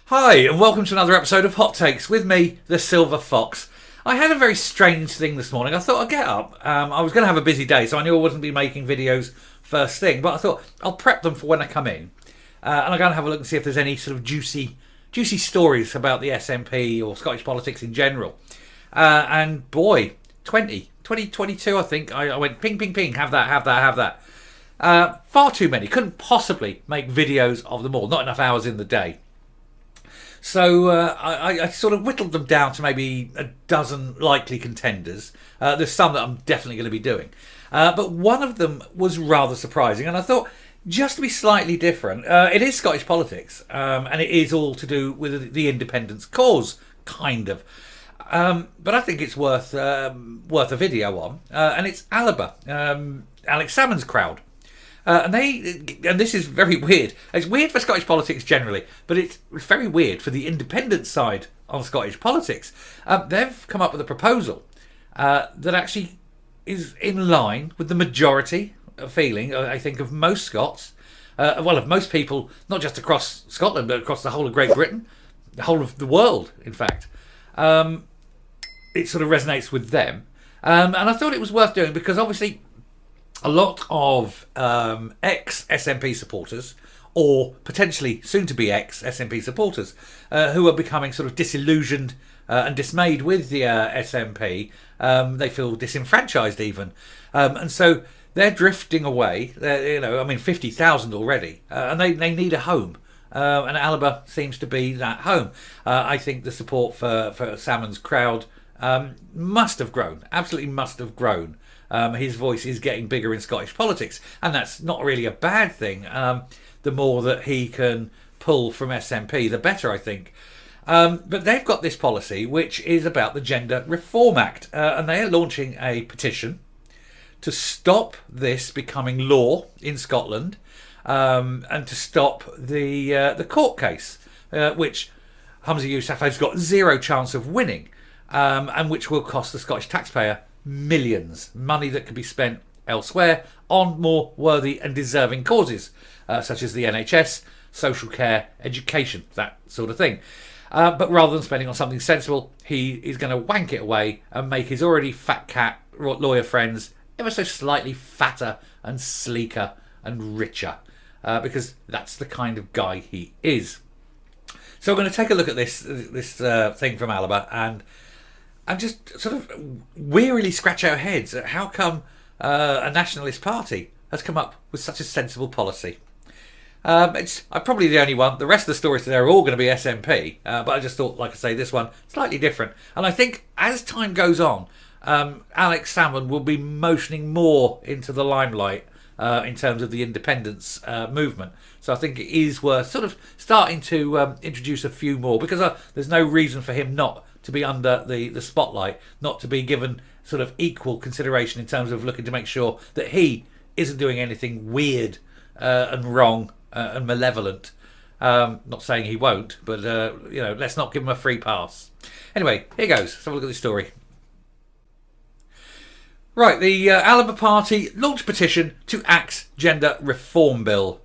Hi, and welcome to another episode of Hot Takes with me, the Silver Fox. I had a very strange thing this morning. I thought I'd get up. I was going to have a busy day, so I knew I wasn't be making videos first thing, but I thought I'll prep them for when I come in. And I'm going to have a look and see if there's any sort of juicy stories about the SNP or Scottish politics in general. And boy, 2022, I think, I went ping, ping, ping, have that. Far too many. Couldn't possibly make videos of them all. Not enough hours in the day. So I sort of whittled them down to maybe a dozen likely contenders. There's some that I'm definitely going to be doing. But one of them was rather surprising. And I thought, just to be slightly different, it is Scottish politics. And it is all to do with the independence cause, kind of. But I think it's worth a video on. And it's Alba, Alex Salmond's crowd. And this is very weird. It's weird for Scottish politics generally, but it's very weird for the independent side on Scottish politics. They've come up with a proposal that actually is in line with the majority feeling, I think, of most Scots, of most people, not just across Scotland, but across the whole of Great Britain, the whole of the world, in fact. It sort of resonates with them. And I thought it was worth doing because obviously a lot of ex-SNP supporters, or potentially soon-to-be ex-SNP supporters, who are becoming sort of disillusioned and dismayed with the SNP. They feel disenfranchised even. And so they're drifting away. 50,000 already. And they need a home. And Alba seems to be that home. I think the support for Salmond's crowd must have grown. Absolutely must have grown. His voice is getting bigger in Scottish politics, and that's not really a bad thing. The more that he can pull from SNP, the better, I think. But they've got this policy, which is about the Gender Reform Act, and they are launching a petition to stop this becoming law in Scotland, and to stop the court case, which Humza Yousaf has got zero chance of winning, and which will cost the Scottish taxpayer millions, money that could be spent elsewhere on more worthy and deserving causes, such as the NHS, social care, education, that sort of thing. But rather than spending on something sensible, he is going to wank it away and make his already fat cat lawyer friends ever so slightly fatter and sleeker and richer, because that's the kind of guy he is. So we're going to take a look at this thing from Alba and just sort of wearily scratch our heads at how come a nationalist party has come up with such a sensible policy. I'm probably the only one. The rest of the stories today are all going to be SNP, but I just thought, like I say, this one slightly different. And I think as time goes on, Alex Salmond will be motioning more into the limelight in terms of the independence movement. So I think it is worth sort of starting to introduce a few more, because there's no reason for him not to be under the spotlight, not to be given sort of equal consideration in terms of looking to make sure that he isn't doing anything weird and wrong and malevolent. Not saying he won't, but let's not give him a free pass. Anyway, here goes. Let's have a look at this story. Right, the Alba Party launched petition to axe gender reform bill.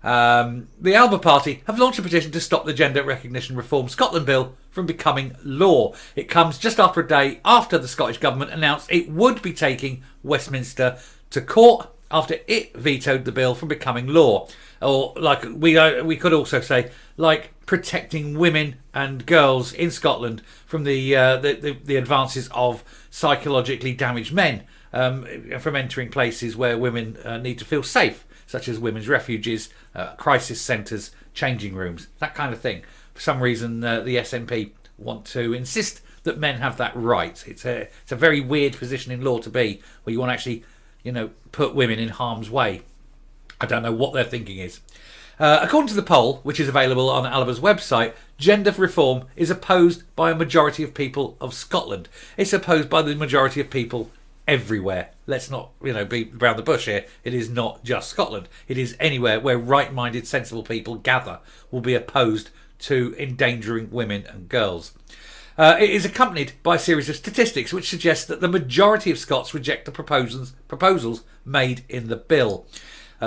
The Alba Party have launched a petition to stop the Gender Recognition Reform Scotland Bill from becoming law. It comes just after a day after the Scottish Government announced it would be taking Westminster to court after it vetoed the bill from becoming law. Or, like we could also say, like protecting women and girls in Scotland from the advances of psychologically damaged men from entering places where women need to feel safe, such as women's refuges, crisis centres, changing rooms, that kind of thing. For some reason, the SNP want to insist that men have that right. It's a very weird position in law to be, where you want to actually, put women in harm's way. I don't know what their thinking is. According to the poll, which is available on Alba's website, gender reform is opposed by a majority of people of Scotland. It's opposed by the majority of people everywhere. Let's not, beat around the bush here. It is not just Scotland. It is anywhere where right-minded, sensible people gather will be opposed to endangering women and girls. It is accompanied by a series of statistics which suggest that the majority of Scots reject the proposals made in the bill.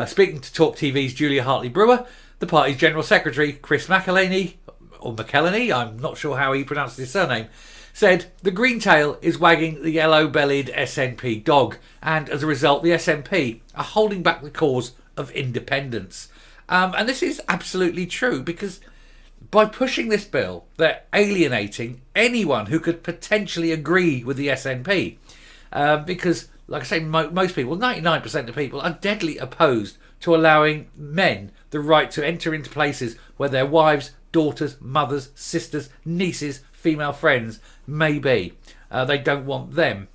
Speaking to Talk TV's Julia Hartley-Brewer, the party's General Secretary, Chris McElhaney, or McKellany, I'm not sure how he pronounced his surname, said the green tail is wagging the yellow-bellied SNP dog, and as a result the SNP are holding back the cause of independence. And this is absolutely true, because by pushing this bill, they're alienating anyone who could potentially agree with the SNP. Because, like I say, most people, 99% of people, are deadly opposed to allowing men the right to enter into places where their wives, daughters, mothers, sisters, nieces, female friends may be. They don't want them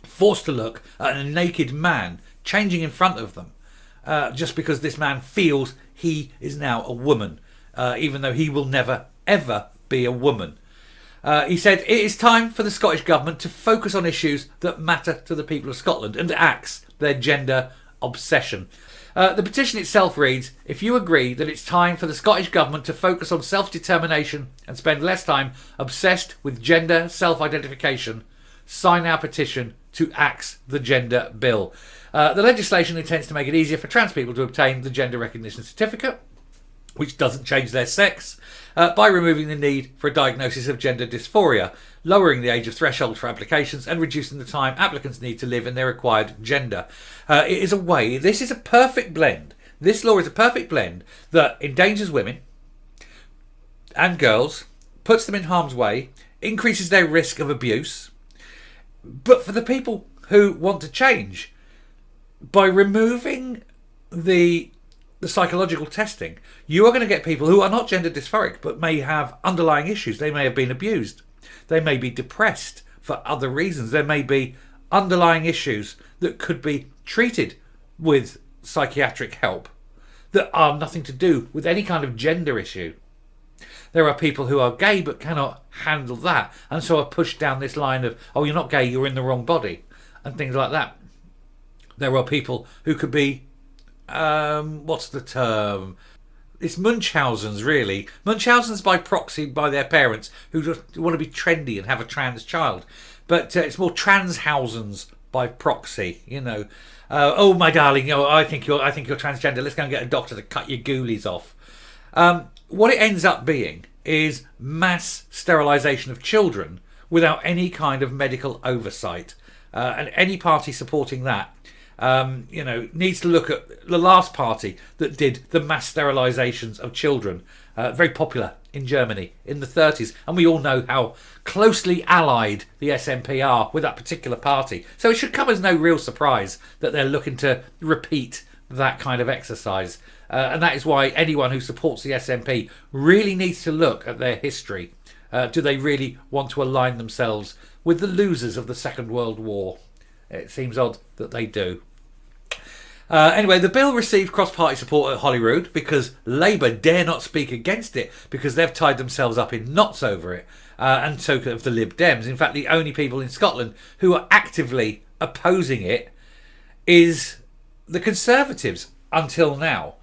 forced to look at a naked man changing in front of them just because this man feels he is now a woman, even though he will never, ever be a woman. He said, it is time for the Scottish Government to focus on issues that matter to the people of Scotland and axe their gender obsession. The petition itself reads, if you agree that it's time for the Scottish Government to focus on self-determination and spend less time obsessed with gender self-identification, sign our petition to axe the gender bill. The legislation intends to make it easier for trans people to obtain the gender recognition certificate, which doesn't change their sex, by removing the need for a diagnosis of gender dysphoria, lowering the age of threshold for applications and reducing the time applicants need to live in their required gender. It is a way, this is a perfect blend. This law is a perfect blend that endangers women and girls, puts them in harm's way, increases their risk of abuse. But for the people who want to change, by removing the psychological testing, you are going to get people who are not gender dysphoric but may have underlying issues. They may have been abused. They may be depressed for other reasons. There may be underlying issues that could be treated with psychiatric help that are nothing to do with any kind of gender issue. There are people who are gay but cannot handle that, and so are pushed down this line of, oh, you're not gay, you're in the wrong body, and things like that. There are people who could be what's the term? It's Munchausen's, really. Munchausen's by proxy by their parents who just want to be trendy and have a trans child. But it's more Transhausen's by proxy, you know. Oh, my darling, you know, I think you're transgender. Let's go and get a doctor to cut your ghoulies off. What it ends up being is mass sterilisation of children without any kind of medical oversight. And any party supporting that needs to look at the last party that did the mass sterilisations of children, very popular in Germany in the 30s. And we all know how closely allied the SNP are with that particular party. So it should come as no real surprise that they're looking to repeat that kind of exercise. And that is why anyone who supports the SNP really needs to look at their history. Do they really want to align themselves with the losers of the Second World War? It seems odd that they do. Anyway, the bill received cross-party support at Holyrood because Labour dare not speak against it because they've tied themselves up in knots over it, and so have the Lib Dems. In fact, the only people in Scotland who are actively opposing it is the Conservatives until now.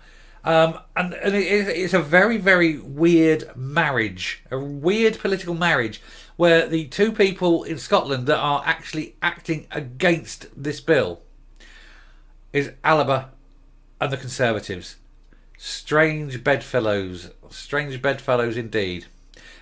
And it's a very, very weird marriage, a weird political marriage, where the two people in Scotland that are actually acting against this bill is Alba and the Conservatives. Strange bedfellows indeed.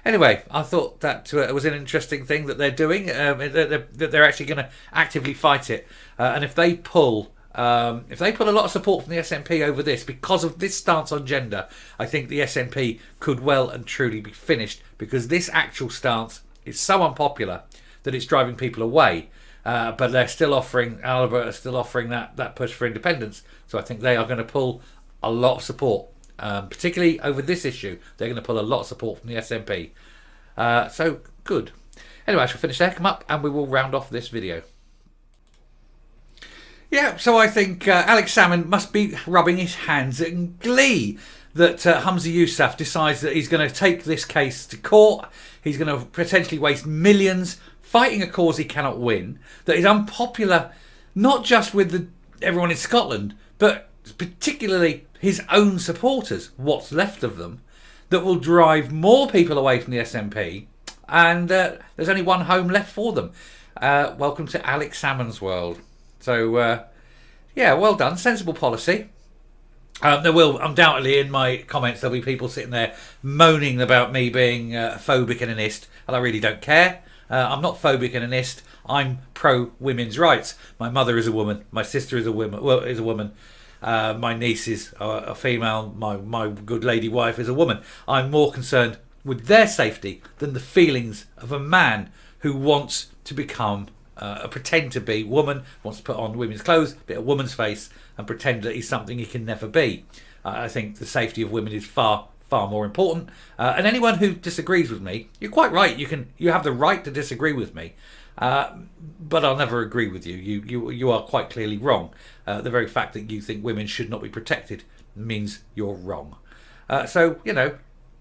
Anyway, I thought that was an interesting thing that they're doing, that they're actually going to actively fight it. And if they pull a lot of support from the SNP over this, because of this stance on gender, I think the SNP could well and truly be finished, because this actual stance is so unpopular that it's driving people away. But they're still offering, Alba are still offering that push for independence. So I think they are going to pull a lot of support, particularly over this issue. They're going to pull a lot of support from the SNP. So good. Anyway, I shall finish there, come up, and we will round off this video. Yeah, so I think Alex Salmond must be rubbing his hands in glee that Humza Yousaf decides that he's going to take this case to court. He's going to potentially waste millions fighting a cause he cannot win, that is unpopular not just with everyone in Scotland, but particularly his own supporters, what's left of them, that will drive more people away from the SNP, and there's only one home left for them. Welcome to Alex Salmond's world. So, yeah, well done. Sensible policy. There will undoubtedly, in my comments, there'll be people sitting there moaning about me being phobic and anist, and I really don't care. I'm not phobic and anist. I'm pro women's rights. My mother is a woman. My sister is a woman. Well, is a woman. My nieces are a female. My good lady wife is a woman. I'm more concerned with their safety than the feelings of a man who wants to become pretend to be woman, wants to put on women's clothes, bit of woman's face, and pretend that he's something he can never be. I think the safety of women is far more important. And anyone who disagrees with me, you're quite right. You have the right to disagree with me, but I'll never agree with you. You are quite clearly wrong. The very fact that you think women should not be protected means you're wrong. So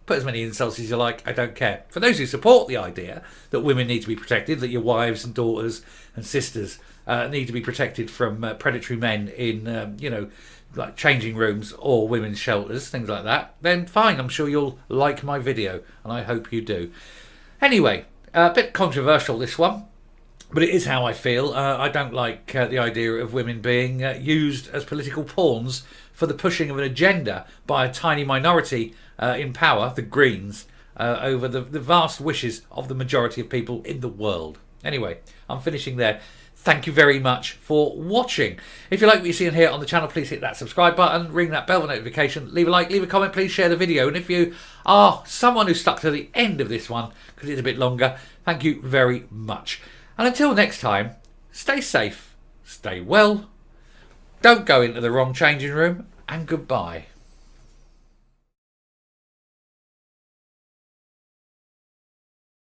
put as many insults as you like, I don't care. For those who support the idea that women need to be protected, that your wives and daughters and sisters need to be protected from predatory men in, like changing rooms or women's shelters, things like that, then fine, I'm sure you'll like my video, and I hope you do. Anyway, a bit controversial this one, but it is how I feel. I don't like the idea of women being used as political pawns for the pushing of an agenda by a tiny minority in power, the Greens, over the vast wishes of the majority of people in the world. Anyway, I'm finishing there. Thank you very much for watching. If you like what you see in here on the channel, please hit that subscribe button, ring that bell for notification, leave a like, leave a comment, please share the video. And if you are someone who stuck to the end of this one, because it's a bit longer, thank you very much. And until next time, stay safe, stay well, don't go into the wrong changing room, and goodbye.